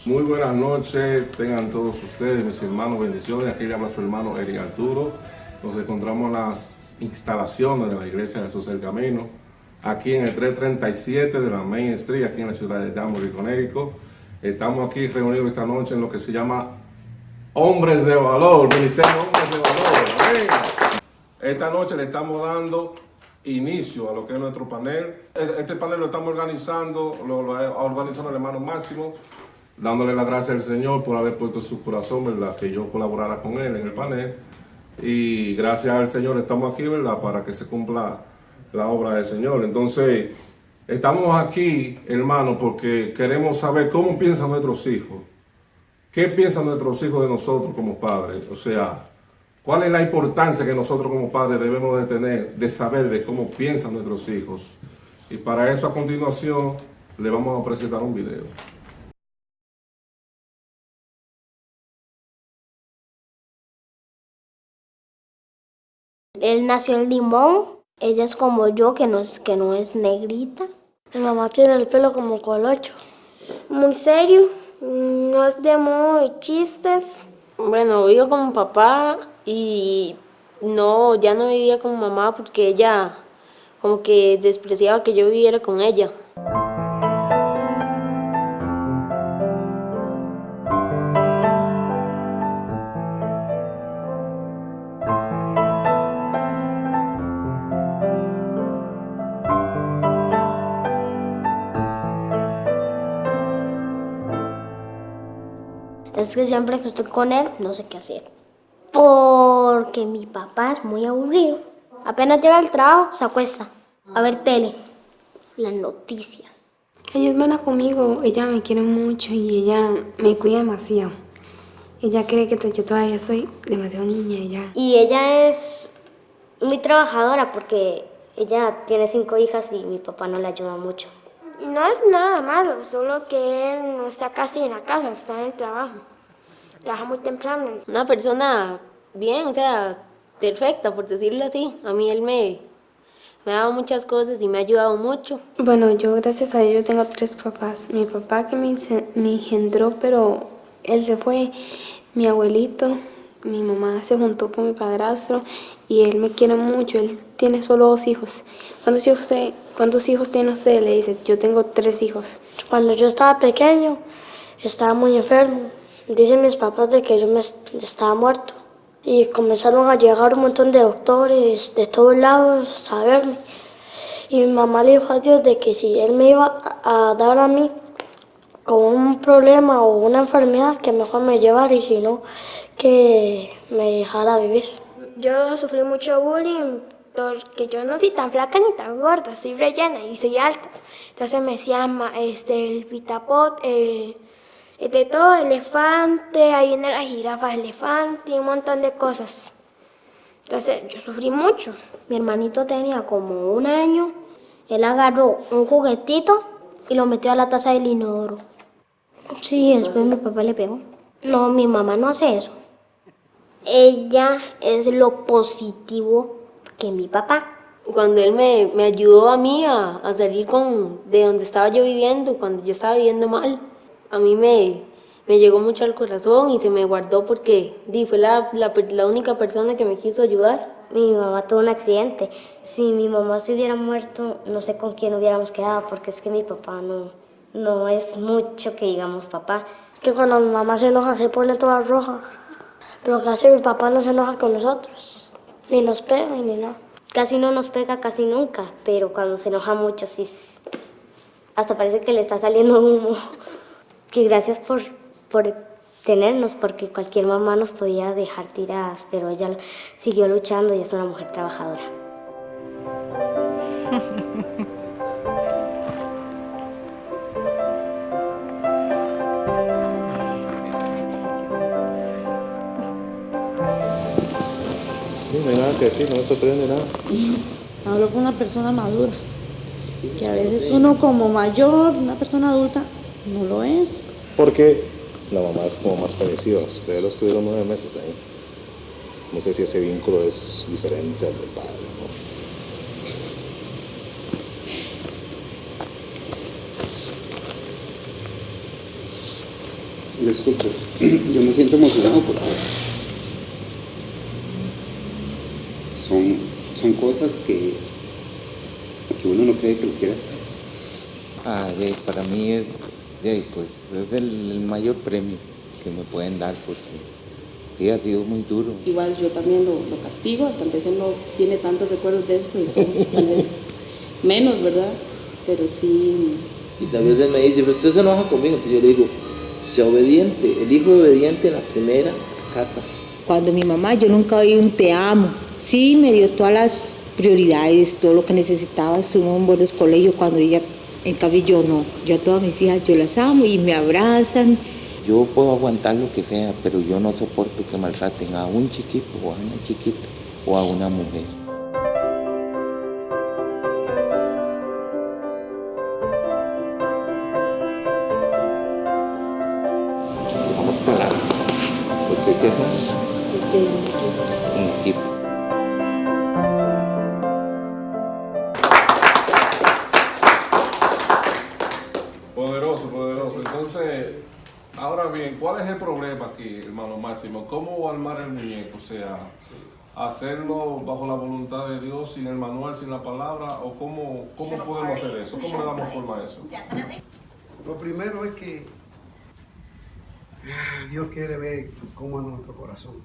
Muy buenas noches, tengan todos ustedes, mis hermanos, bendiciones. Aquí le habla su hermano Eric Arturo. Nos encontramos en las instalaciones de la Iglesia de Jesús el Camino, aquí en el 337 de la Main Street, aquí en la ciudad de Danbury, Connecticut. Estamos aquí reunidos esta noche en lo que se llama Hombres de Valor, Ministerio Hombres de Valor. ¿Eh? Esta noche le estamos dando inicio a lo que es nuestro panel. Este panel lo estamos organizando, lo ha organizado el hermano Máximo, dándole las gracias al Señor por haber puesto en su corazón, ¿verdad?, que yo colaborara con él en el panel. Y gracias al Señor estamos aquí, ¿verdad?, para que se cumpla la obra del Señor. Entonces, estamos aquí, hermano, porque queremos saber cómo piensan nuestros hijos. ¿Qué piensan nuestros hijos de nosotros como padres? O sea, ¿cuál es la importancia que nosotros como padres debemos de tener, de saber de cómo piensan nuestros hijos? Y para eso, a continuación, le vamos a presentar un video. Él nació en Limón, ella es como yo, que no es negrita. Mi mamá tiene el pelo como colocho. Muy serio, no es de muy chistes. Bueno, vivo con mi papá y ya no vivía con mamá porque ella como que despreciaba que yo viviera con ella. Es que siempre que estoy con él, no sé qué hacer. Porque mi papá es muy aburrido. Apenas llega al trabajo, se acuesta a ver tele, las noticias. Ella es buena conmigo, ella me quiere mucho y ella me cuida demasiado. Ella cree que yo todavía soy demasiado niña. Y ella es muy trabajadora porque ella tiene 5 hijas y mi papá no le ayuda mucho. No es nada malo, solo que él no está casi en la casa, está en el trabajo. Trabaja muy temprano. Una persona bien, o sea, perfecta, por decirlo así. A mí él me ha dado muchas cosas y me ha ayudado mucho. Bueno, yo gracias a Dios yo tengo 3 papás. Mi papá que me engendró, pero él se fue. Mi abuelito, mi mamá se juntó con mi padrastro y él me quiere mucho. Él tiene solo 2 hijos. ¿Cuántos hijos tiene usted? Le dice, yo tengo 3 hijos. Cuando yo estaba pequeño, estaba muy enfermo. Dicen mis papás de que yo estaba muerto. Y comenzaron a llegar un montón de doctores de todos lados a verme. Y mi mamá le dijo a Dios de que si él me iba a dar a mí con un problema o una enfermedad, que mejor me llevara y si no, que me dejara vivir. Yo sufrí mucho bullying porque yo no soy tan flaca ni tan gorda, soy rellena y soy alta. Entonces me decían el pitapot, de todo, elefante, ahí viene la jirafa elefante y un montón de cosas. Entonces yo sufrí mucho. Mi hermanito tenía como 1 año, él agarró un juguetito y lo metió a la taza del inodoro. Sí, después mi papá le pegó. No, mi mamá no hace eso. Ella es lo positivo que mi papá. Cuando él me ayudó a mí a salir de donde estaba yo viviendo, cuando yo estaba viviendo mal, a mí me llegó mucho al corazón y se me guardó porque fue la única persona que me quiso ayudar. Mi mamá tuvo un accidente. Si mi mamá se hubiera muerto, no sé con quién hubiéramos quedado, porque es que mi papá no es mucho que digamos papá. Que cuando mi mamá se enoja se pone toda roja. Pero casi mi papá no se enoja con nosotros. Ni nos pega ni nada. Casi no nos pega, casi nunca, pero cuando se enoja mucho, sí, hasta parece que le está saliendo humo. Que gracias por tenernos, porque cualquier mamá nos podía dejar tiradas, pero ella siguió luchando y es una mujer trabajadora. No hay nada que decir, no me sorprende nada. Hablo con una persona madura, que a veces uno como mayor, una persona adulta, no lo es. Porque la mamá es como más parecida. Ustedes los tuvieron 9 meses ahí. No sé si ese vínculo es diferente al del padre, ¿no? disculpe, yo me siento emocionado porque son cosas que uno no cree que lo quiera. Para mí es el mayor premio que me pueden dar porque sí, ha sido muy duro. Igual yo también lo castigo, tal vez él no tiene tantos recuerdos de eso, y son tal vez menos, ¿verdad? Pero sí. Y tal vez él me dice, pero usted se enoja conmigo, entonces yo le digo, sea obediente, el hijo obediente en la primera acata. Cuando mi mamá, yo nunca oí un te amo, sí me dio todas las prioridades, todo lo que necesitaba, estuvo en buenos colegios cuando ella, en cambio yo no, yo a todas mis hijas yo las amo y me abrazan. Yo puedo aguantar lo que sea, pero yo no soporto que maltraten a un chiquito o a una chiquita o a una mujer. ¿Qué hacemos? Un equipo. Poderoso. Entonces, ahora bien, ¿cuál es el problema aquí, hermano Máximo? ¿Cómo armar el muñeco? O sea, ¿hacerlo bajo la voluntad de Dios, sin el manual, sin la palabra? ¿O cómo podemos hacer eso? ¿Cómo le damos forma a eso? Lo primero es que Dios quiere ver cómo es nuestro corazón.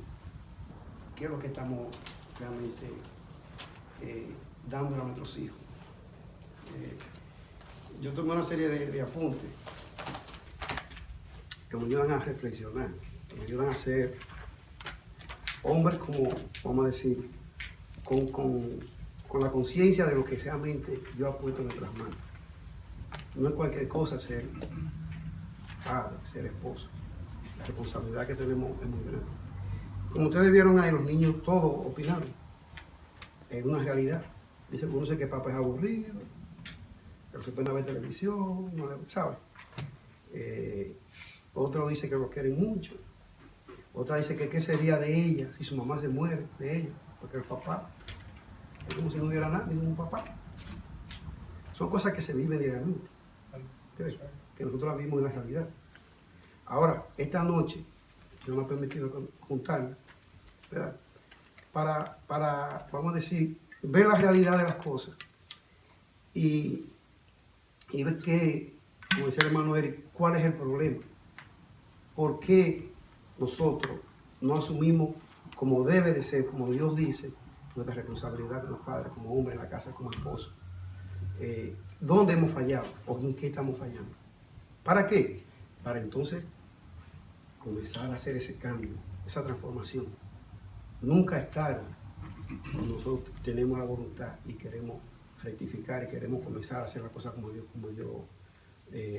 ¿Qué es lo que estamos realmente dándole a nuestros hijos? Yo tomé una serie de apuntes que me ayudan a reflexionar, que me ayudan a ser hombres como, vamos a decir, con la conciencia de lo que realmente Dios ha puesto en nuestras manos. No es cualquier cosa ser padre, ser esposo. La responsabilidad que tenemos es muy grande. Como ustedes vieron ahí, los niños todos opinaron. Es una realidad. Dice uno dice que papá es aburrido, que no se puede ver televisión, no le sabe. Otro dice que lo quieren mucho. Otra dice que qué sería de ella si su mamá se muere, de ella, porque el papá es como si no hubiera nada, ningún papá. Son cosas que se viven diariamente, que nosotros las vimos en la realidad. Ahora, esta noche, yo me he permitido juntarme, ¿verdad? Para, vamos a decir, ver la realidad de las cosas y ver que, como decía el hermano Eric, cuál es el problema. ¿Por qué nosotros no asumimos como debe de ser, como Dios dice, nuestra responsabilidad como padres, como hombres en la casa, como esposos? ¿Dónde hemos fallado o en qué estamos fallando? ¿Para qué? Para entonces comenzar a hacer ese cambio, esa transformación. Nunca es tarde cuando nosotros tenemos la voluntad y queremos rectificar y queremos comenzar a hacer las cosas como Dios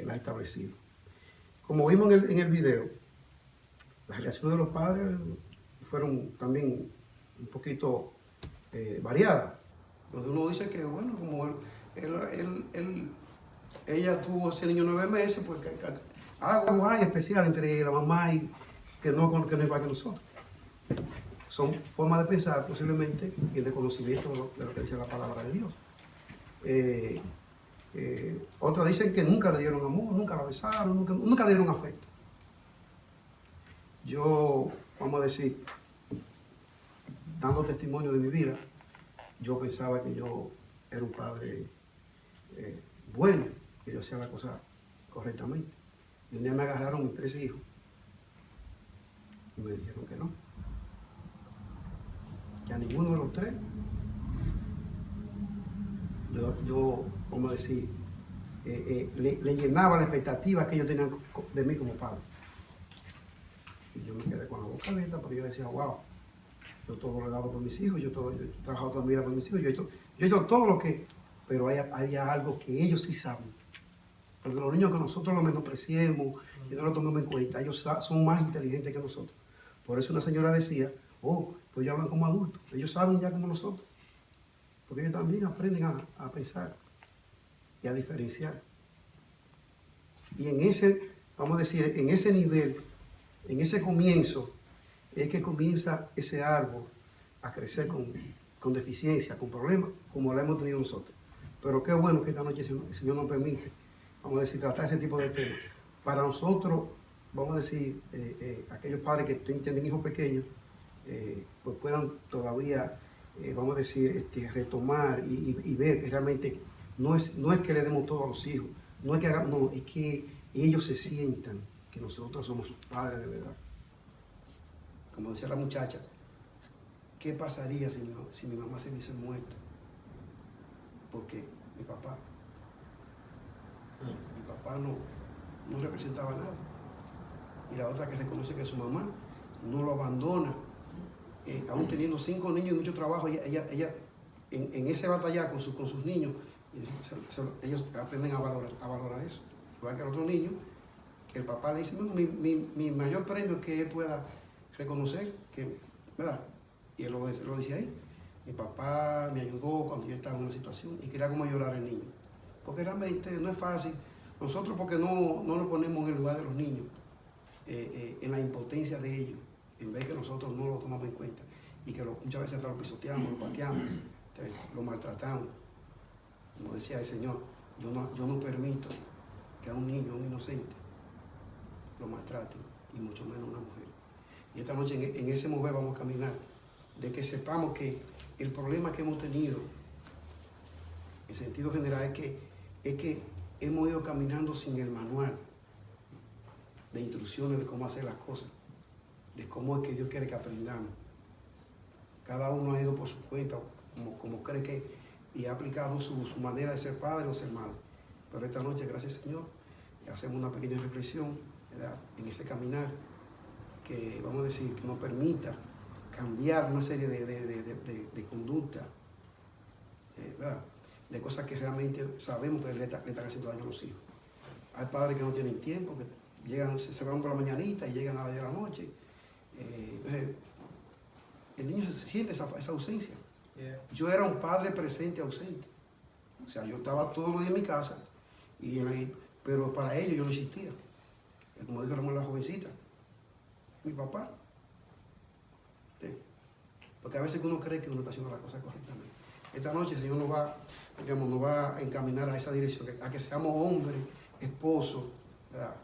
la ha establecido. Como vimos en el video, las reacciones de los padres fueron también un poquito variadas. Donde uno dice que, bueno, como ella tuvo ese niño 9 meses, pues algo hay especial entre la mamá y que no es igual que nosotros. Son formas de pensar posiblemente y el desconocimiento de lo que dice la palabra de Dios. Otras dicen que nunca le dieron amor, nunca la besaron, nunca le dieron afecto. Yo, vamos a decir, dando testimonio de mi vida, yo pensaba que yo era un padre bueno, que yo hacía la cosa correctamente. Y un día me agarraron mis 3 hijos y me dijeron que no. Que a ninguno de los 3 yo vamos a decir, le llenaba la expectativa que ellos tenían de mí como padre. Y yo me quedé con la boca abierta porque yo decía, wow, yo todo lo he dado por mis hijos, yo he trabajado toda mi vida por mis hijos, yo he hecho todo lo que... Pero había algo que ellos sí saben. Porque los niños que nosotros los menospreciemos y no los tomemos en cuenta, ellos son más inteligentes que nosotros. Por eso una señora decía, pues ya hablan como adultos, ellos saben ya como nosotros. Porque ellos también aprenden a pensar y a diferenciar. Y en ese, vamos a decir, en ese nivel, en ese comienzo, es que comienza ese árbol a crecer con deficiencia, con problemas, como lo hemos tenido nosotros. Pero qué bueno que esta noche el Señor nos permite, vamos a decir, tratar ese tipo de temas, para nosotros vamos a decir, aquellos padres que tienen hijos pequeños, pues puedan todavía, vamos a decir, retomar y ver que realmente no es que le demos todo a los hijos, no es que hagamos, no, es que ellos se sientan que nosotros somos sus padres de verdad. Como decía la muchacha, ¿qué pasaría si mi mamá se hubiese muerto? Porque mi papá no representaba nada. Y la otra que reconoce que su mamá no lo abandona, aún teniendo 5 niños y mucho trabajo, ella en ese batallar con sus niños, ellos aprenden a valorar eso. Igual que el otro niño, que el papá le dice, bueno, mi mayor premio es que él pueda reconocer que, ¿verdad? Y él lo dice ahí. Mi papá me ayudó cuando yo estaba en una situación y quería como llorar el niño. Porque realmente no es fácil. Nosotros porque no nos ponemos en el lugar de los niños, en la impotencia de ellos, en vez que nosotros no lo tomamos en cuenta y que muchas veces hasta lo pisoteamos, lo pateamos, lo maltratamos. Como decía el Señor, yo no permito que a un niño, a un inocente, lo maltraten, y mucho menos a una mujer. Y esta noche en ese mover vamos a caminar, de que sepamos que el problema que hemos tenido, en sentido general, es que hemos ido caminando sin el manual de instrucciones de cómo hacer las cosas, de cómo es que Dios quiere que aprendamos. Cada uno ha ido por su cuenta, como cree que, y ha aplicado su manera de ser padre o ser madre. Pero esta noche, gracias Señor, hacemos una pequeña reflexión, ¿verdad?, en este caminar, que vamos a decir, que nos permita cambiar una serie de conducta, ¿verdad?, de cosas que realmente sabemos que le están haciendo daño a los hijos. Hay padres que no tienen tiempo, que llegan, se van por la mañanita y llegan a las 10 de la noche. Entonces, el niño se siente esa ausencia. Yo era un padre presente, ausente. O sea, yo estaba todos los días en mi casa, pero para ellos yo no existía. Como dijo la jovencita, mi papá. ¿Sí? Porque a veces uno cree que uno está haciendo la cosa correctamente. Esta noche el Señor nos va a encaminar a esa dirección, a que seamos hombres, esposos, ¿verdad?,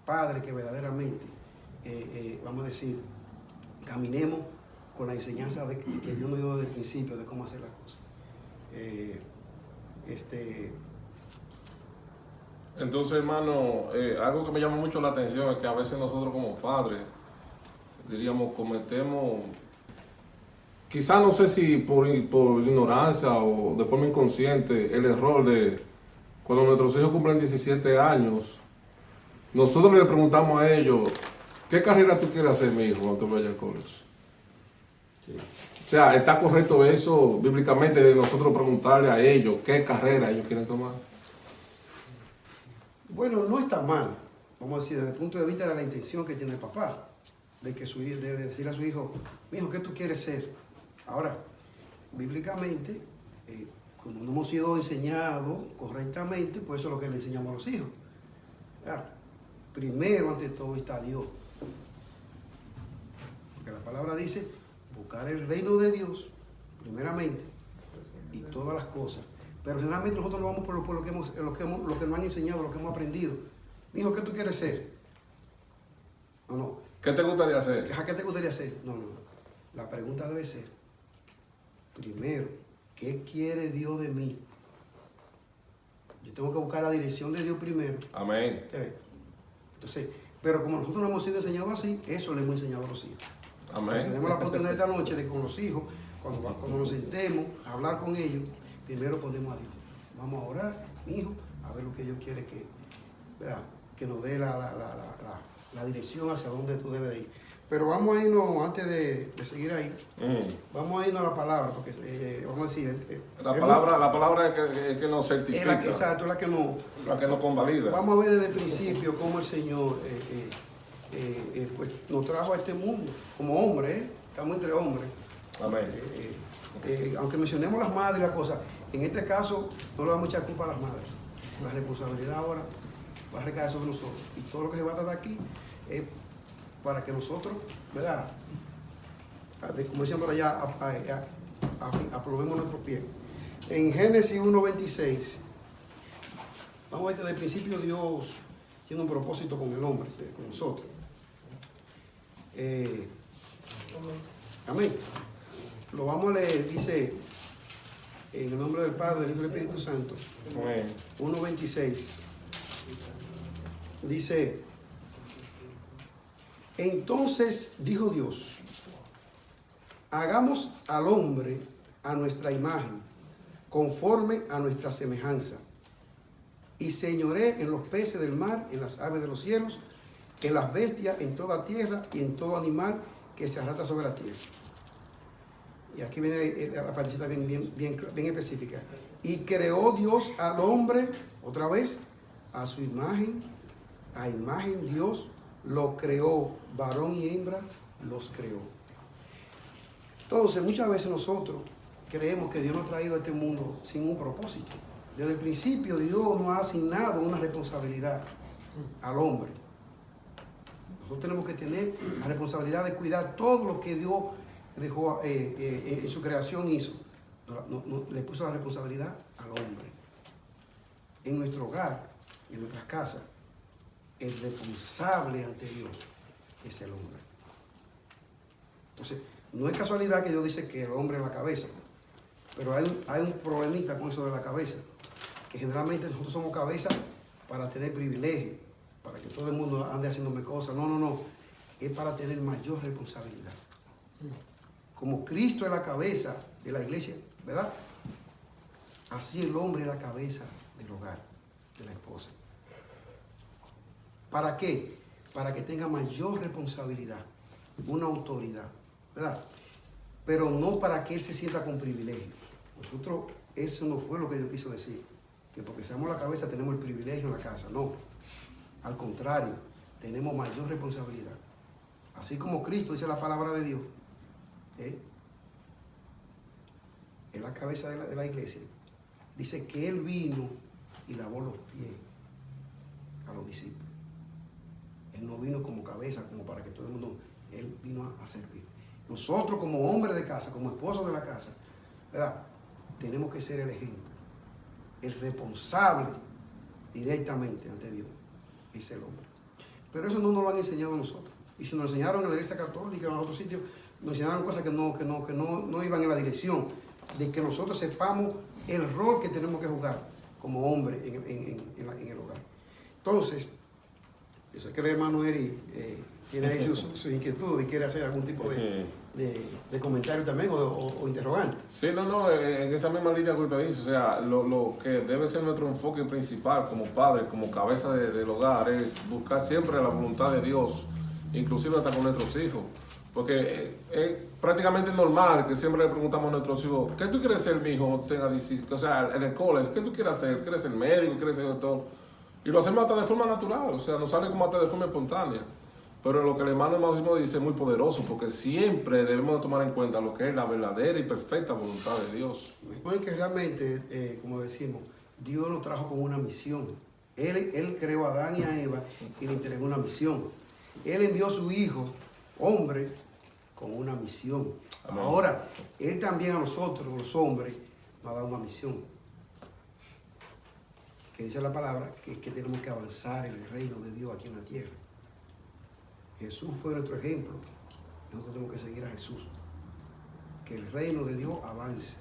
padres que verdaderamente, vamos a decir, caminemos con la enseñanza que Dios nos dio desde el principio de cómo hacer las cosas. Entonces, hermano, algo que me llama mucho la atención es que a veces nosotros como padres, diríamos, cometemos, quizás no sé si por ignorancia o de forma inconsciente, el error de cuando nuestros hijos cumplen 17 años, nosotros le preguntamos a ellos, ¿qué carrera tú quieres hacer, mi hijo, cuando tú vayas al colegio? Sí. O sea, ¿está correcto eso bíblicamente de nosotros preguntarle a ellos qué carrera ellos quieren tomar? Bueno, no está mal, vamos a decir, desde el punto de vista de la intención que tiene el papá, de decir a su hijo, mi hijo, ¿qué tú quieres ser? Ahora, bíblicamente, como no hemos sido enseñados correctamente, pues eso es lo que le enseñamos a los hijos. Primero, ante todo, está Dios. Porque la palabra dice, buscar el reino de Dios, primeramente, y todas las cosas. Pero generalmente nosotros lo vamos por lo que nos han enseñado, lo que hemos aprendido. Mi hijo, ¿qué tú quieres ser? No. ¿Qué te gustaría hacer? ¿Qué te gustaría hacer? No. La pregunta debe ser, primero, ¿qué quiere Dios de mí? Yo tengo que buscar la dirección de Dios primero. Amén. Entonces, pero como nosotros no hemos sido enseñados así, eso le hemos enseñado a los hijos. Amén. Tenemos la oportunidad esta noche de con los hijos, cuando nos sentemos a hablar con ellos, primero ponemos a Dios. Vamos a orar, mi hijo, a ver lo que Dios quiere que nos dé la dirección hacia donde tú debes de ir. Pero vamos a irnos, antes de seguir ahí, vamos a irnos a la palabra, porque vamos a decir... La palabra es que nos certifica. Exacto, la que nos convalida. Vamos a ver desde el principio cómo el Señor pues, nos trajo a este mundo, como hombres, estamos entre hombres. Amén. Aunque mencionemos las madres y las cosas, en este caso no le vamos a echar culpa a las madres. La responsabilidad ahora va a recaer sobre nosotros. Y todo lo que se va a tratar aquí es para que nosotros, ¿verdad?, como decían por allá, aprobemos nuestros pies. En Génesis 1:26, vamos a ver que desde el principio Dios tiene un propósito con el hombre, con nosotros. Amén. Lo vamos a leer, dice, en el nombre del Padre, del Hijo y del Espíritu Santo. Amén. 1:26. Dice, entonces dijo Dios, hagamos al hombre a nuestra imagen, conforme a nuestra semejanza, y señoré en los peces del mar, en las aves de los cielos, en las bestias, en toda tierra y en todo animal que se arrastra sobre la tierra. Y aquí viene la partecita bien específica. Y creó Dios al hombre, otra vez, a su imagen, a imagen Dios lo creó, varón y hembra los creó. Entonces, muchas veces nosotros creemos que Dios nos ha traído a este mundo sin un propósito. Desde el principio Dios nos ha asignado una responsabilidad al hombre. Nosotros tenemos que tener la responsabilidad de cuidar todo lo que Dios dejó en su creación hizo. Le puso la responsabilidad al hombre. En nuestro hogar, en nuestras casas, el responsable ante Dios es el hombre. Entonces, no es casualidad que Dios dice que el hombre es la cabeza, pero hay un problemita con eso de la cabeza, que generalmente nosotros somos cabeza para tener privilegio, para que todo el mundo ande haciéndome cosas. No, es para tener mayor responsabilidad. Como Cristo es la cabeza de la iglesia, ¿verdad? Así el hombre es la cabeza del hogar, de la esposa. ¿Para qué? Para que tenga mayor responsabilidad, una autoridad, ¿verdad? Pero no para que él se sienta con privilegio. Nosotros, eso no fue lo que yo quiso decir, que porque seamos la cabeza tenemos el privilegio en la casa, no. Al contrario, tenemos mayor responsabilidad. Así como Cristo dice la palabra de Dios, es la cabeza de la iglesia. Dice que Él vino y lavó los pies a los discípulos. Él no vino como cabeza, como para que todo el mundo, Él vino a servir. Nosotros como hombres de casa, como esposos de la casa, ¿verdad? Tenemos que ser el ejemplo. El responsable directamente ante Dios es el hombre. Pero eso no nos lo han enseñado a nosotros. Y si nos enseñaron en la iglesia católica o en otros sitios, nos enseñaron cosas que no iban en la dirección de que nosotros sepamos el rol que tenemos que jugar como hombre en el hogar. Entonces, yo sé que el hermano Eri tiene ahí su inquietud y quiere hacer algún tipo de comentario también o interrogante. Sí, en esa misma línea que usted dice, o sea, lo que debe ser nuestro enfoque principal como padres, como cabeza del hogar, es buscar siempre la voluntad de Dios, inclusive hasta con nuestros hijos. Porque es prácticamente normal que siempre le preguntamos a nuestros hijos, ¿qué tú quieres ser, mi hijo? O sea, en el college, ¿qué tú quieres hacer? ¿Quieres ser médico? ¿Quieres ser doctor? Y lo hacemos hasta de forma natural, o sea, nos sale como hasta de forma espontánea. Pero lo que el hermano Máximo dice es muy poderoso, porque siempre debemos tomar en cuenta lo que es la verdadera y perfecta voluntad de Dios. Bueno, que realmente, como decimos, Dios nos trajo con una misión. Él creó a Adán y a Eva y le entregó una misión. Él envió a su hijo, hombre, con una misión. Amén. Ahora, Él también a nosotros, los hombres, nos ha dado una misión. Que dice la palabra, que es que tenemos que avanzar en el reino de Dios aquí en la tierra. Jesús fue nuestro ejemplo. Nosotros tenemos que seguir a Jesús. Que el reino de Dios avance.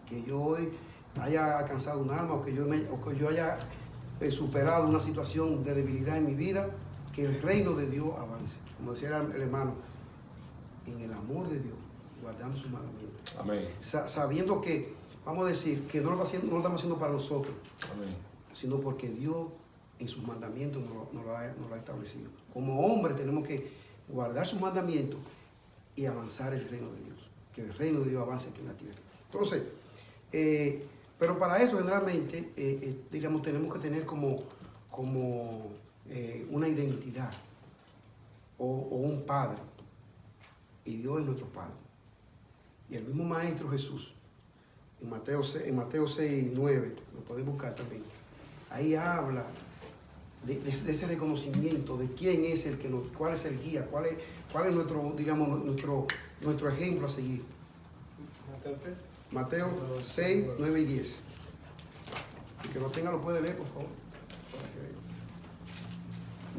Que yo hoy haya alcanzado un alma o que yo haya superado una situación de debilidad en mi vida, que el reino de Dios avance. Como decía el hermano, en el amor de Dios, guardando sus mandamientos. Amén. Sabiendo que, vamos a decir, que no lo estamos haciendo para nosotros. Amén. Sino porque Dios en sus mandamientos nos lo ha establecido. Como hombres tenemos que guardar sus mandamientos y avanzar el reino de Dios. Que el reino de Dios avance aquí en la tierra. Entonces, pero para eso generalmente, digamos, tenemos que tener como una identidad o un padre. Y Dios es nuestro Padre. Y el mismo Maestro Jesús, en Mateo 6:9, lo pueden buscar también, ahí habla de ese reconocimiento de quién es el que cuál es el guía, cuál es nuestro, digamos, nuestro ejemplo a seguir. Mateo 6, 9 y 10. El que lo tenga lo puede leer, por favor.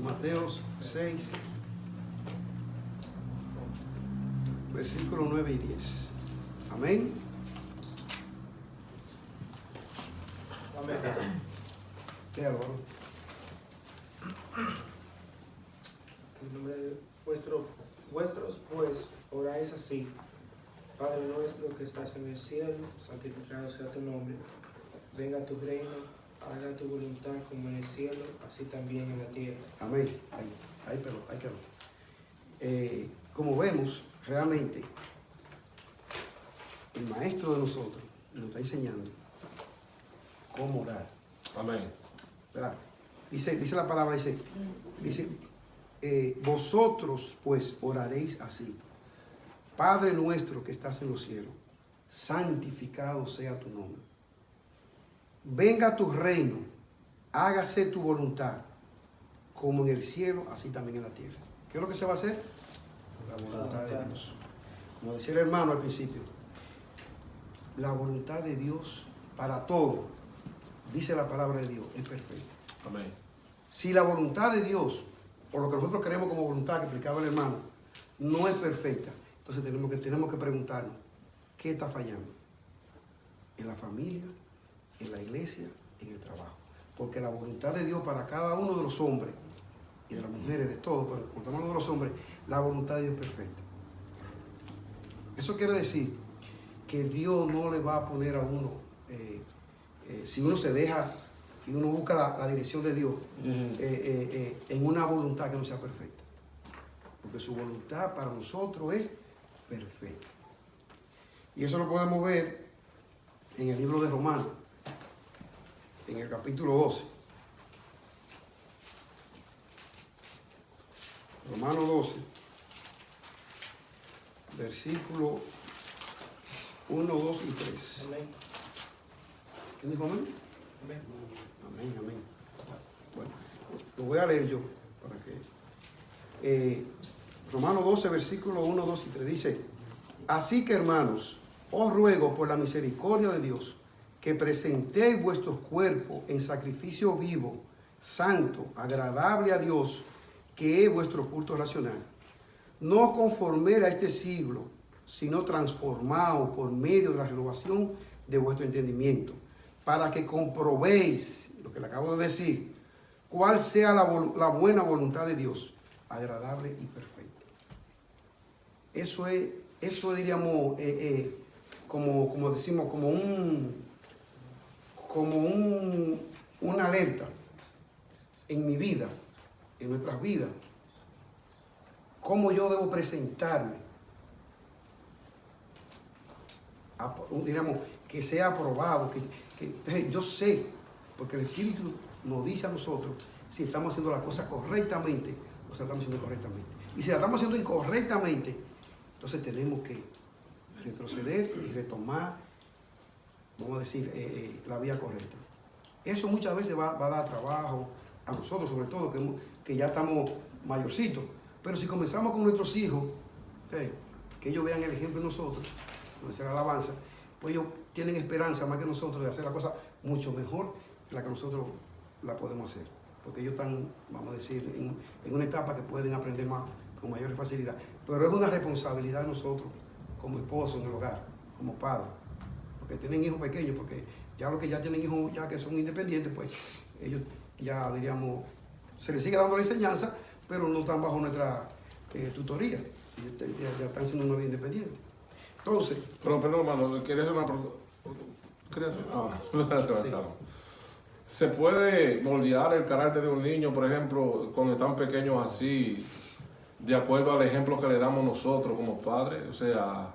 Mateo 6, versículos 9 y 10. Amén. Amén. Léalo, varón. En nombre de vuestros, pues, oráis así. Padre nuestro que estás en el cielo, santificado sea tu nombre. Venga tu reino, haga tu voluntad como en el cielo, así también en la tierra. Amén. Ahí quedó. Como vemos, realmente, el maestro de nosotros nos está enseñando cómo orar. Amén. ¿Verdad? Dice la palabra, dice, vosotros pues oraréis así. Padre nuestro que estás en los cielos, santificado sea tu nombre. Venga tu reino, hágase tu voluntad, como en el cielo, así también en la tierra. ¿Qué es lo que se va a hacer? La voluntad de Dios. Como decía el hermano al principio, la voluntad de Dios para todo, dice la palabra de Dios, es perfecta. Amén. Si la voluntad de Dios, o lo que nosotros queremos como voluntad, que explicaba el hermano, no es perfecta, entonces tenemos que preguntarnos, ¿qué está fallando? En la familia, en la iglesia, en el trabajo. Porque la voluntad de Dios para cada uno de los hombres, y de las mujeres, de todos, pero cuando estamos hablando de los hombres, la voluntad de Dios es perfecta. Eso quiere decir que Dios no le va a poner a uno, si uno se deja y uno busca la dirección de Dios, en una voluntad que no sea perfecta. Porque su voluntad para nosotros es perfecta. Y eso lo podemos ver en el libro de Romanos, en el capítulo 12. Romanos 12, versículo 1, 2 y 3. Amén. ¿Quién dijo amén? Amén. Amén. Bueno, lo voy a leer yo para que. Romanos 12, versículo 1, 2 y 3 dice: así que, hermanos, os ruego por la misericordia de Dios que presentéis vuestros cuerpos en sacrificio vivo, santo, agradable a Dios, que es vuestro culto racional. No conforméis a este siglo, sino transformaos por medio de la renovación de vuestro entendimiento, para que comprobéis, lo que le acabo de decir, cuál sea la buena voluntad de Dios, agradable y perfecta. Eso diríamos, como decimos, una alerta en mi vida, en nuestras vidas, cómo yo debo presentarme, diríamos, que sea aprobado, que yo sé, porque el Espíritu nos dice a nosotros si estamos haciendo las cosas correctamente o si la estamos haciendo incorrectamente. Y si la estamos haciendo incorrectamente, entonces tenemos que retroceder y retomar, vamos a decir, la vía correcta. Eso muchas veces va a dar trabajo a nosotros, sobre todo que ya estamos mayorcitos. Pero si comenzamos con nuestros hijos, que ellos vean el ejemplo de nosotros, nuestra alabanza, pues ellos tienen esperanza más que nosotros de hacer la cosa mucho mejor de la que nosotros la podemos hacer. Porque ellos están, vamos a decir, en una etapa que pueden aprender más con mayor facilidad. Pero es una responsabilidad de nosotros, como esposos en el hogar, como padres, porque tienen hijos pequeños, porque ya los que ya tienen hijos ya que son independientes, pues ellos ya diríamos, se les sigue dando la enseñanza, pero no están bajo nuestra tutoría, ya están siendo una vida independiente. Entonces... Pero hermano, ¿quieres hacer una pregunta? Sí. ¿Se puede moldear el carácter de un niño, por ejemplo, cuando están pequeños así, de acuerdo al ejemplo que le damos nosotros como padres? O sea,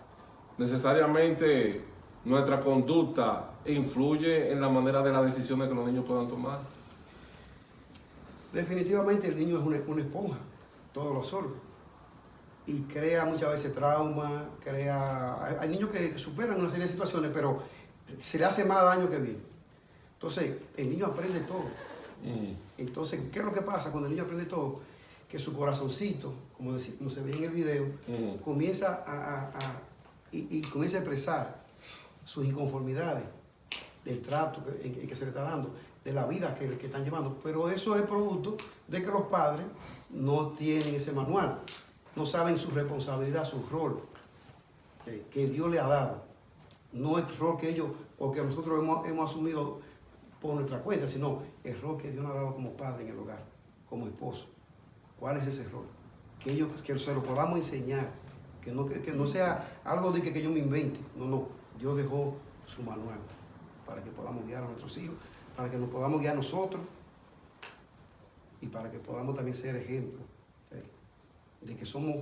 necesariamente nuestra conducta influye en la manera de las decisiones que los niños puedan tomar. Definitivamente el niño es una esponja, todo lo absorbe. Y crea muchas veces trauma, hay niños que superan una serie de situaciones, pero se le hace más daño que bien. Entonces, el niño aprende todo. Entonces, ¿qué es lo que pasa cuando el niño aprende todo? Que su corazoncito, como se ve en el video, comienza y comienza a expresar sus inconformidades del trato que se le está dando, de la vida que están llevando. Pero eso es producto de que los padres no tienen ese manual, no saben su responsabilidad, su rol. que Dios le ha dado. No el rol que ellos, o que nosotros hemos asumido por nuestra cuenta, sino el rol que Dios nos ha dado como padre en el hogar, como esposo. ¿Cuál es ese rol? Que se lo podamos enseñar, que no sea algo de que yo me invente. No, Dios dejó su manual para que podamos guiar a nuestros hijos, para que nos podamos guiar nosotros y para que podamos también ser ejemplo de que somos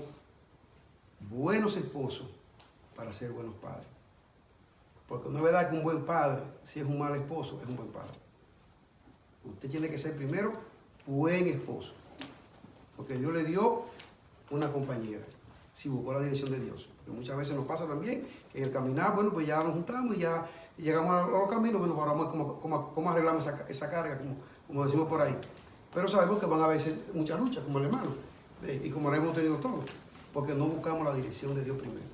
buenos esposos para ser buenos padres. Porque no es verdad que un buen padre, si es un mal esposo, es un buen padre. Usted tiene que ser primero buen esposo, porque Dios le dio una compañera, si buscó la dirección de Dios. Porque muchas veces nos pasa también que en el caminar, bueno, pues ya nos juntamos y ya llegamos a los caminos, bueno, pues ahora vamos cómo arreglamos esa carga, como decimos por ahí. Pero sabemos que van a haber muchas luchas, como el hermano, y como la hemos tenido todos, porque no buscamos la dirección de Dios primero.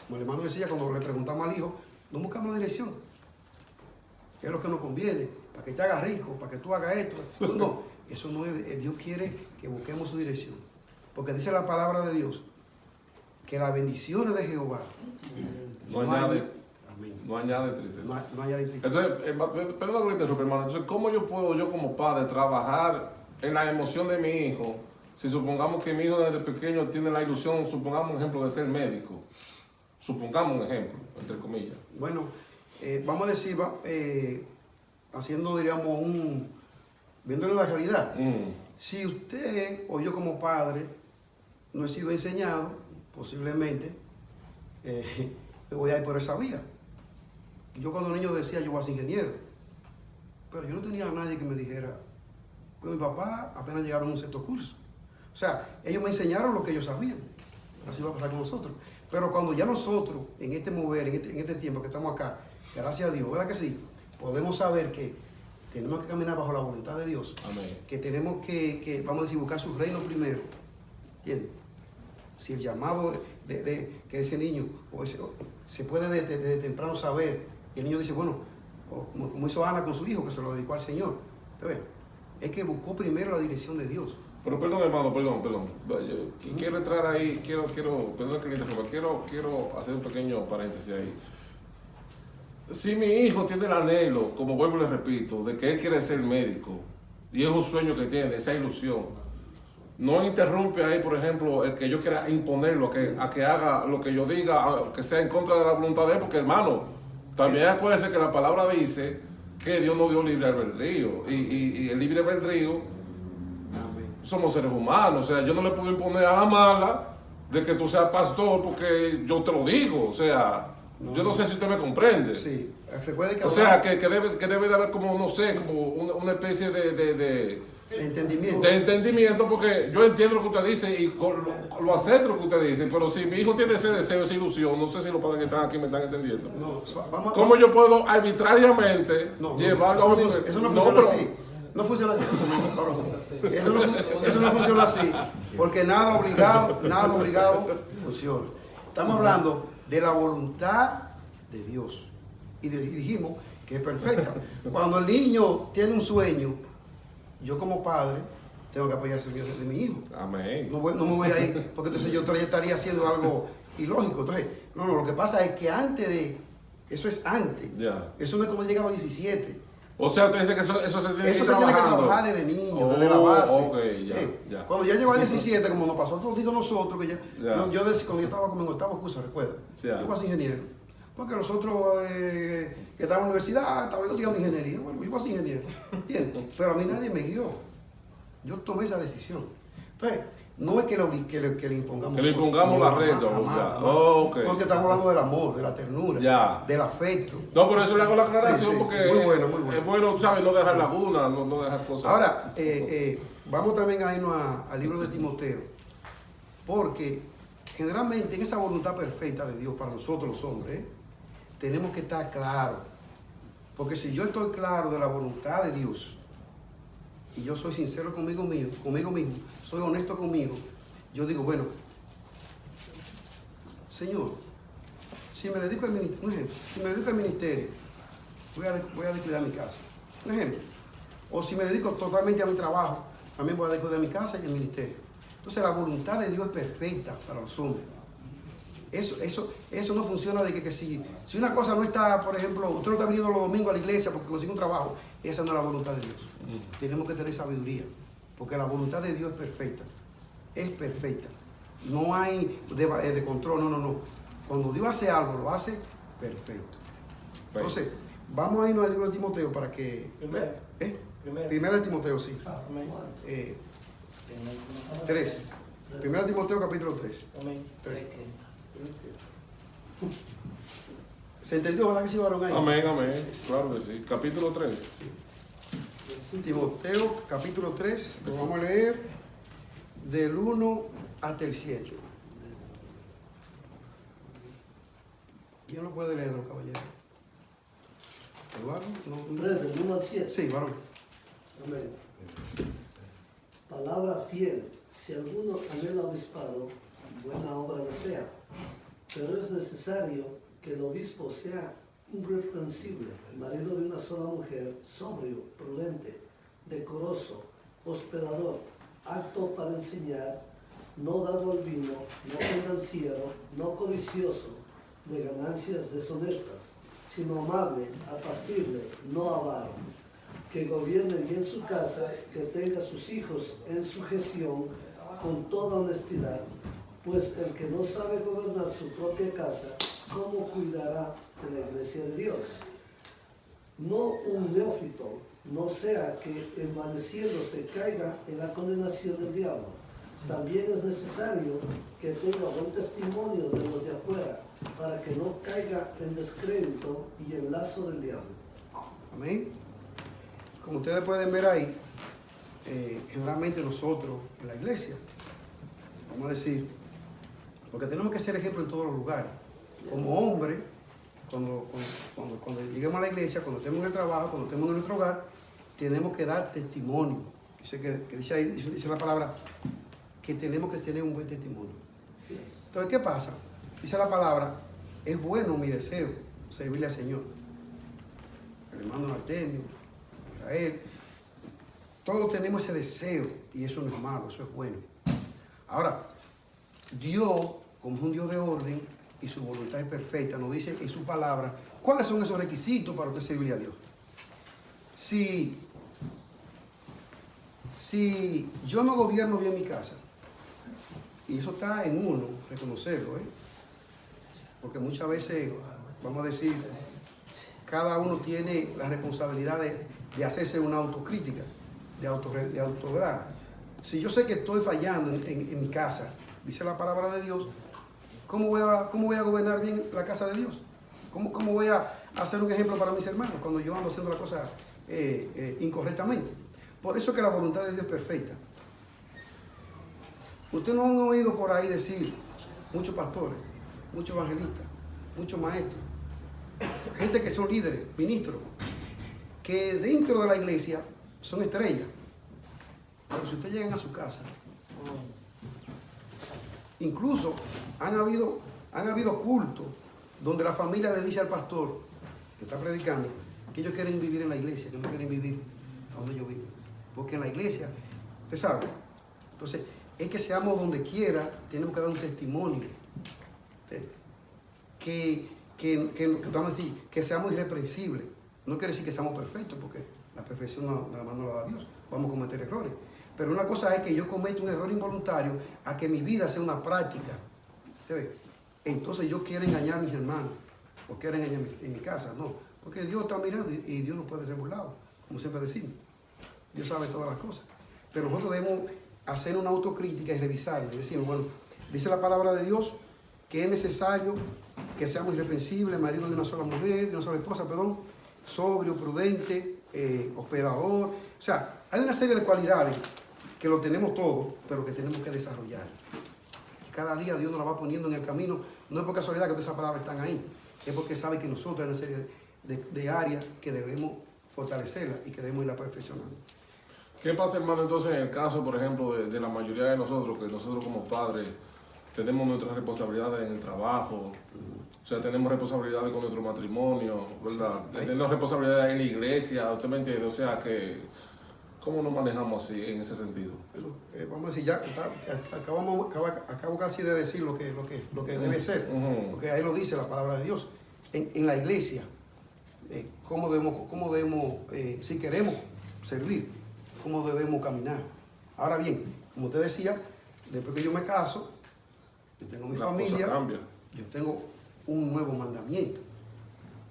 Como el hermano decía cuando le preguntamos al hijo, no buscamos la dirección. ¿Qué es lo que nos conviene? Para que te hagas rico, para que tú hagas esto. No, eso no es. Dios quiere que busquemos su dirección. Porque dice la palabra de Dios que las bendiciones de Jehová no añade tristeza. No añade tristeza. Entonces, perdón que te interrumpa, hermano. Entonces, ¿cómo yo puedo, yo como padre, trabajar en la emoción de mi hijo? Si supongamos que mi hijo desde pequeño tiene la ilusión, supongamos un ejemplo de ser médico. Supongamos un ejemplo, entre comillas. Bueno, vamos a decir, haciendo, diríamos, viéndole la realidad. Si usted o yo como padre no he sido enseñado, posiblemente me voy a ir por esa vía. Yo cuando niño decía yo voy a ser ingeniero, pero yo no tenía a nadie que me dijera, pues mi papá apenas llegaron a un sexto curso. O sea, ellos me enseñaron lo que ellos sabían. Así va a pasar con nosotros. Pero cuando ya nosotros, en este mover, en este tiempo que estamos acá, gracias a Dios, ¿verdad que sí? Podemos saber que tenemos que caminar bajo la voluntad de Dios. Amén. Que tenemos que, vamos a decir, buscar su reino primero. ¿Entiendes? Si el llamado que ese niño, se puede desde temprano saber, y el niño dice, bueno, como hizo Ana con su hijo, que se lo dedicó al Señor. Entonces, es que buscó primero la dirección de Dios. Pero perdón, hermano, perdón. Quiero entrar ahí, perdón que le interrumpa, quiero hacer un pequeño paréntesis ahí. Si mi hijo tiene el anhelo, como vuelvo y le repito, de que él quiere ser médico, y es un sueño que tiene, esa ilusión, no interrumpe ahí, por ejemplo, el que yo quiera imponerlo, a que haga lo que yo diga, que sea en contra de la voluntad de él, porque hermano, también acuérdense que la palabra dice que Dios nos dio libre albedrío, y el libre albedrío somos seres humanos. O sea, yo no le puedo imponer a la mala de que tú seas pastor porque yo te lo digo. O sea, yo no sé si usted me comprende. Sí, recuerde que o sea, que debe de haber como, no sé, como una especie de entendimiento. De entendimiento, porque yo entiendo lo que usted dice y lo acepto lo que usted dice, pero si mi hijo tiene ese deseo, esa ilusión, no sé si los padres que están aquí me están entendiendo. ¿Cómo yo puedo arbitrariamente llevarlo a un nivel? Eso no funciona así. No funciona así. Eso no funciona así. Porque nada obligado funciona. Estamos hablando de la voluntad de Dios. Y dijimos que es perfecta. Cuando el niño tiene un sueño, yo como padre tengo que apoyarse de mi hijo. Amén. No me voy a ir, porque entonces yo estaría haciendo algo ilógico. Entonces, no, lo que pasa es que antes de... Eso es antes. Yeah. Eso no es como llegar a los 17. O sea, usted dice que eso se tiene que trabajar desde niño, desde la base. Okay, ya. Cuando ya llegó a 17, como nos pasó a todos nosotros, que cuando yo estaba como en octavo curso, recuerda, yo fui ingeniero. Porque nosotros que estábamos en la universidad, estaba estudiando ingeniería. Bueno, yo fui ingeniero, ¿entiendes? Pero a mí nadie me guió. Yo tomé esa decisión. Entonces, no es que le impongamos. Que le impongamos la regla. Porque estamos hablando del amor, de la ternura, del afecto. No, por eso le hago la aclaración, sí, porque muy bueno. Es bueno, ¿sabes? No dejar lagunas, no dejar cosas. Ahora, vamos también a irnos al libro de Timoteo. Porque generalmente en esa voluntad perfecta de Dios para nosotros los hombres, tenemos que estar claros. Porque si yo estoy claro de la voluntad de Dios, y yo soy sincero conmigo mismo, soy honesto conmigo, yo digo, bueno, Señor, si me dedico al ministerio, voy a descuidar mi casa. Un ejemplo. O si me dedico totalmente a mi trabajo, también voy a descuidar mi casa y el ministerio. Entonces la voluntad de Dios es perfecta para los hombres. Eso no funciona de que si una cosa no está, por ejemplo, usted no está viniendo los domingos a la iglesia porque consigue un trabajo, esa no es la voluntad de Dios. Tenemos que tener sabiduría, porque la voluntad de Dios es perfecta. Es perfecta. No hay de control, no. Cuando Dios hace algo, lo hace perfecto. Entonces, vamos a irnos al libro de Timoteo para que... Primera de Timoteo, sí. 3. Primera de Timoteo, capítulo 3. 3. ¿Se entendió? ¿Verdad que sí, varón ahí? Amén. Claro que sí. Capítulo 3. Sí. Timoteo, capítulo 3. Lo vamos a leer del 1 hasta el 7. ¿Quién lo puede leer, caballero? ¿Eduardo? No. 3, del 1 al 7. Sí, varón. Amén. Palabra fiel. Si alguno anhela obispado, buena obra desea. Pero es necesario que el obispo sea irreprensible, marido de una sola mujer, sobrio, prudente, decoroso, hospedador, apto para enseñar, no dado al vino, no financiero, no codicioso de ganancias deshonestas, sino amable, apacible, no avaro, que gobierne bien su casa, que tenga a sus hijos en sujeción con toda honestidad, pues el que no sabe gobernar su propia casa, ¿cómo cuidará de la iglesia de Dios? No un neófito, no sea que envaneciéndose caiga en la condenación del diablo. También es necesario que tenga buen testimonio de los de afuera, para que no caiga en descrédito y en lazo del diablo. Amén. Como ustedes pueden ver ahí, generalmente nosotros en la iglesia, vamos a decir, porque tenemos que ser ejemplo en todos los lugares. Como hombre, cuando lleguemos a la iglesia, cuando estemos en el trabajo, cuando estemos en nuestro hogar, tenemos que dar testimonio. Dice ahí, dice la palabra, que tenemos que tener un buen testimonio. Entonces, ¿qué pasa? Dice la palabra, es bueno mi deseo servirle al Señor. El hermano Artemio, Israel, todos tenemos ese deseo y eso no es malo, eso es bueno. Ahora, Dios, como es un Dios de orden y su voluntad es perfecta, nos dice en su palabra cuáles son esos requisitos para usted servirle a Dios. Si yo no gobierno bien mi casa, y eso está en uno, reconocerlo, porque muchas veces, vamos a decir, cada uno tiene la responsabilidad de hacerse una autocrítica, de autoridad. Si yo sé que estoy fallando en mi casa, dice la palabra de Dios, ¿cómo voy a gobernar bien la casa de Dios? ¿Cómo voy a hacer un ejemplo para mis hermanos cuando yo ando haciendo la cosa incorrectamente? Por eso que la voluntad de Dios es perfecta. Ustedes no han oído por ahí decir muchos pastores, muchos evangelistas, muchos maestros, gente que son líderes, ministros, que dentro de la iglesia son estrellas. Pero si ustedes llegan a su casa, incluso han habido cultos donde la familia le dice al pastor que está predicando que ellos quieren vivir en la iglesia, que no quieren vivir donde ellos viven. Porque en la iglesia, usted sabe, entonces es que seamos donde quiera, tenemos que dar un testimonio. Vamos a decir, que seamos irreprensibles. No quiere decir que seamos perfectos, porque la perfección nada más no la da Dios. Vamos a cometer errores. Pero una cosa es que yo cometa un error involuntario a que mi vida sea una práctica. Entonces yo quiero engañar a mis hermanos, o quiero engañar en mi casa. No, porque Dios está mirando y Dios no puede ser burlado, como siempre decimos. Dios sabe todas las cosas. Pero nosotros debemos hacer una autocrítica y revisar. Y decimos, bueno, dice la palabra de Dios que es necesario que seamos irreprensibles, marido de una sola mujer, de una sola esposa, perdón, sobrio, prudente, hospedador. O sea, hay una serie de cualidades que lo tenemos todo, pero que tenemos que desarrollar. Cada día Dios nos la va poniendo en el camino. No es por casualidad que todas esas palabras están ahí. Es porque sabe que nosotros hay una serie de áreas que debemos fortalecerlas y que debemos ir a perfeccionando. ¿Qué pasa, hermano, entonces en el caso, por ejemplo, de la mayoría de nosotros, que nosotros como padres tenemos nuestras responsabilidades en el trabajo, o sea, tenemos responsabilidades con nuestro matrimonio, ¿verdad? Tenemos responsabilidades en la iglesia, usted me entiende, o sea, que ¿Cómo nos manejamos así en ese sentido? Vamos a decir, ya acabo casi de decir lo que debe ser, porque ahí lo dice la palabra de Dios. En la iglesia, cómo debemos si queremos servir, cómo debemos caminar. Ahora bien, como usted decía, después que yo me caso, yo tengo mi familia, yo tengo un nuevo mandamiento,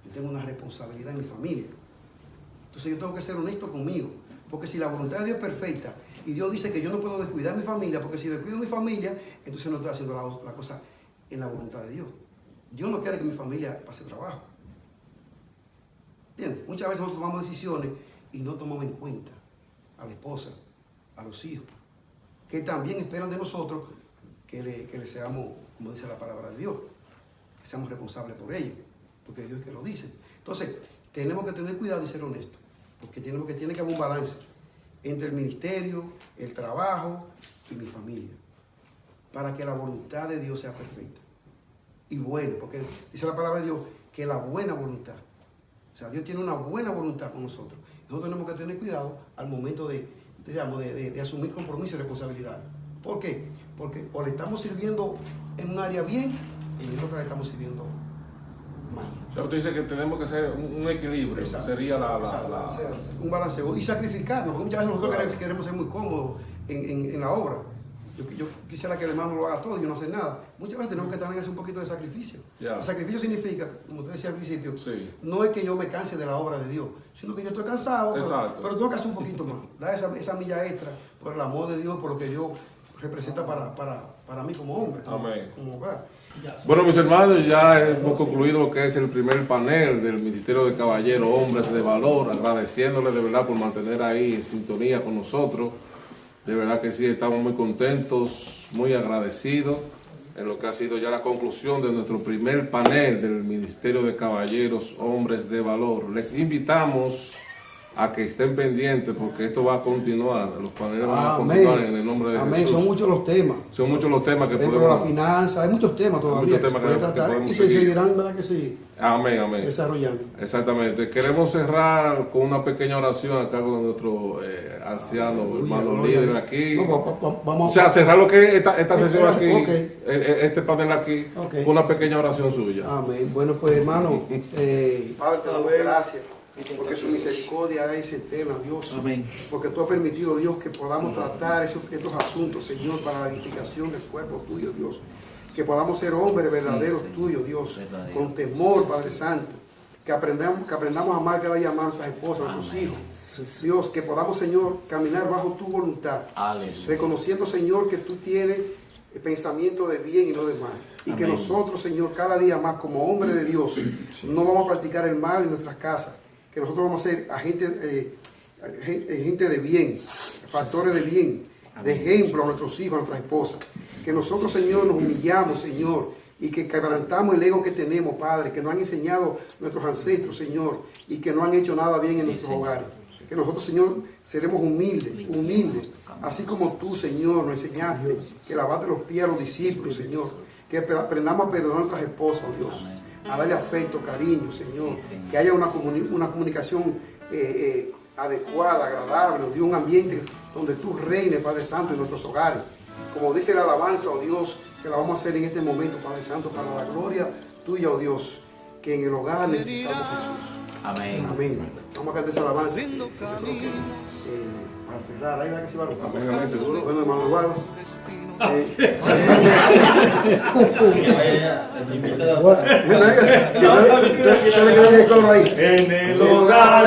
yo tengo una responsabilidad en mi familia. Entonces yo tengo que ser honesto conmigo, porque si la voluntad de Dios es perfecta y Dios dice que yo no puedo descuidar mi familia, porque si descuido mi familia, entonces no estoy haciendo la cosa en la voluntad de Dios. Dios no quiere que mi familia pase trabajo. ¿Entiendes? Muchas veces nosotros tomamos decisiones y no tomamos en cuenta a la esposa, a los hijos, que también esperan de nosotros que le seamos, como dice la palabra de Dios, que seamos responsables por ellos, porque Dios es que lo dice. Entonces, tenemos que tener cuidado y ser honestos, porque tiene que haber un balance entre el ministerio, el trabajo y mi familia, para que la voluntad de Dios sea perfecta y buena, porque dice la palabra de Dios que la buena voluntad, o sea, Dios tiene una buena voluntad con nosotros. Nosotros tenemos que tener cuidado al momento de asumir compromisos y responsabilidades. ¿Por qué? Porque o le estamos sirviendo en un área bien y en otra le estamos sirviendo mal. O sea, usted dice que tenemos que hacer un equilibrio. Exacto. Sería un balanceo y sacrificarnos, porque muchas veces nosotros queremos ser muy cómodos en la obra. Yo quisiera que el hermano lo haga todo y yo no hacer nada. Muchas veces tenemos que también hacer un poquito de sacrificio. El sacrificio significa, como usted decía al principio, no es que yo me canse de la obra de Dios, sino que yo estoy cansado, pero tengo que hacer un poquito más. Dar esa milla extra por el amor de Dios, por lo que Dios representa para mí como hombre. Amén. Como hogar. Bueno, mis hermanos, ya hemos concluido lo que es el primer panel del Ministerio de Caballeros, Hombres de Valor, agradeciéndole de verdad por mantener ahí en sintonía con nosotros. De verdad que sí, estamos muy contentos, muy agradecidos en lo que ha sido ya la conclusión de nuestro primer panel del Ministerio de Caballeros, Hombres de Valor. Les invitamos a que estén pendientes porque esto va a continuar, los paneles van a continuar en el nombre de Jesús. Son muchos los temas. Son muchos los temas que podemos... Dentro de la finanza, hay muchos temas todavía que podemos y se seguirán, ¿verdad que sí? Amén. Desarrollando. Exactamente. Queremos cerrar con una pequeña oración a cargo de nuestro anciano hermano líder aquí. Vamos cerrar lo que es esta sesión aquí, este panel aquí, con una pequeña oración suya. Amén. Bueno, pues hermano, Padre, te damos gracias. Porque tu misericordia es eterna, Dios. Amén. Porque tú has permitido, Dios, que podamos tratar estos asuntos, Señor, para la edificación del cuerpo tuyo, Dios. Que podamos ser hombres verdaderos tuyos, Dios, con temor, Padre Santo. Que aprendamos a amar cada día más a nuestras esposas, a nuestros hijos. Dios, que podamos, Señor, caminar bajo tu voluntad. Reconociendo, Señor, que tú tienes el pensamiento de bien y no de mal. Y que nosotros, Señor, cada día más como hombres de Dios, no vamos a practicar el mal en nuestras casas. Que nosotros vamos a ser gente de bien, factores de bien, de ejemplo a nuestros hijos, a nuestras esposas. Que nosotros, Señor, nos humillamos, Señor, y que quebrantamos el ego que tenemos, Padre, que nos han enseñado nuestros ancestros, Señor, y que no han hecho nada bien en nuestros hogares. Que nosotros, Señor, seremos humildes, así como tú, Señor, nos enseñaste que lavaste los pies a los discípulos, Señor, que aprendamos a perdonar a nuestras esposas, Dios. A darle afecto, cariño, Señor, que haya una comunicación adecuada, agradable, de un ambiente donde tú reines, Padre Santo, en nuestros hogares. Como dice la alabanza, oh Dios, que la vamos a hacer en este momento, Padre Santo, para la gloria tuya, oh Dios, que en el hogar necesitamos Jesús. Amén. Vamos a cantar esa alabanza. Para cerrar, ahí va que se va a buscar. Amén, seguro. Bueno, hermano Eduardo. En el hogar,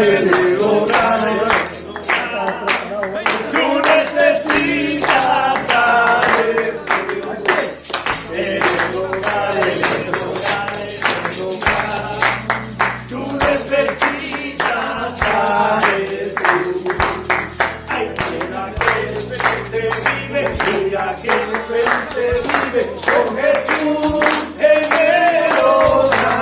tú necesitas a Jesús. En el hogar, tú necesitas a Jesús. Ay, mira que feliz se vive, mira que feliz se vive con Jesús en el hogar.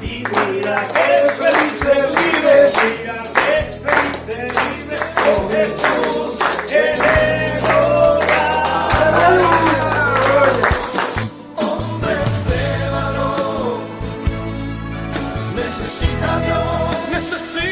Y mira que feliz se vive, mira que feliz se vive con Jesús en el hogar. Hombres de valor, necesita Dios, necesita